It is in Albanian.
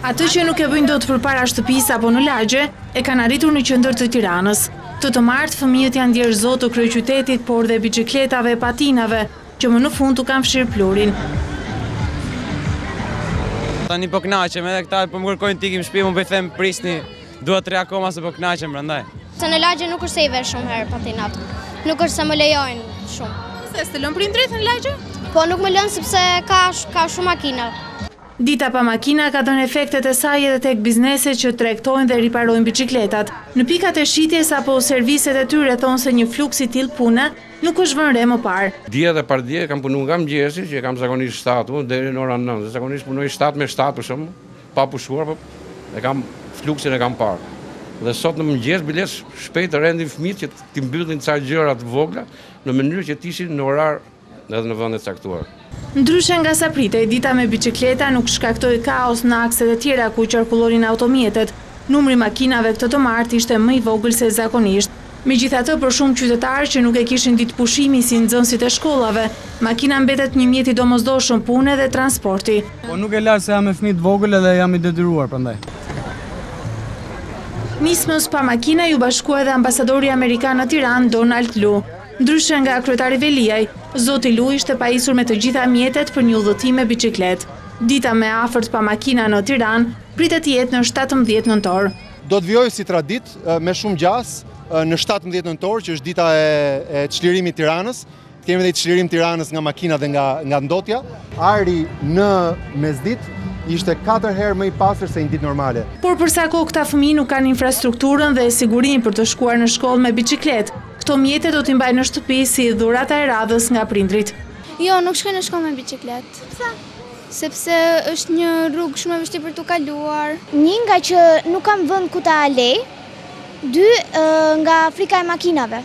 Atë që nuk e bëjnë dot përpara shtëpisë apo në lagje, e kanë arritur në qendër të Tiranës. Të martë fëmijët janë ndjerë zot të kryeqytetit, por dhe bicikletave e patinave, që më në fund u kanë fshirë plurin. Tani po kënaqem, edhe këta po më kërkojnë t'ikim shtëpi, më them prisni 2-3 akoma se po kënaqem prandaj. Se në lagje nuk është se i vesh shumë herë patinat. Nuk është se më lejojnë shumë. Se s'të lën prindrit në lagje? Po nuk më lën sepse ka shumë makina. Dita pa makina ka dhënë efektet e saj edhe tek bizneset që tregtojnë dhe riparojnë bicikletat. Në pikat e shitjes apo serviset e tyre thonë se një fluks i tillë pune nuk është vënë re më parë. Dje dhe pardje kam punuar nga mëngjesi, që kam zakonisht 7 deri në orën 9. Zakonisht punoj 7 me 7 për shemb, pa pushuar, po e kam fluksin e kam parë. Dhe sot në mëngjes biles shpejt rendin fëmijët që ti mbyllin ca gjëra të vogla në mënyrë që të ishin në orar edhe në vende të caktuar. Ndryshe nga sa pritej, dita me bicikleta nuk shkaktoi kaos në akset e tjera ku qarkullonin automjetet. Numri makinave këtë të martë ishte më i vogël se zakonisht. Megjithatë, për shumë qytetarë që nuk e kishin ditë pushimi si nxënësit e shkollave, makina mbetet një mjet i domosdoshëm pune dhe transporti. Po nuk e las se jam me fëmijë të vogël edhe jam i detyruar prandaj. Nismës pa makina ju bashkua edhe ambasadori amerikan në Tiranë, Donald Lu. Ndryshe nga kryetari Veliaj, zoti Lu ishte pajisur me të gjitha mjetet për një udhëtim me biciklet. Dita me afërt pa makina në Tiranë pritet të jetë në 17 nëntor. Do të vijojë si tradit me shumë gjas në 17 nëntor, që është dita e çlirimit Tiranës. Kemi dhe çlirim Tiranës nga makina dhe nga ndotja. Ajri në mesditë ishte 4 herë më i pastër se një ditë normale. Por përsa kohë këta fëmijë nuk kanë infrastrukturën dhe sigurinë për të shkuar në shkollë me bicikletë, këto mjete do t'i mbajnë në shtëpi si dhurata e radhës nga prindrit. Jo, nuk shkoj në shkollë me bicikletë. Pse? Sepse është një rrugë shumë e vështirë për t'u kaluar. Një nga që nuk kam vend ku ta lej, 2 nga frika e makinave.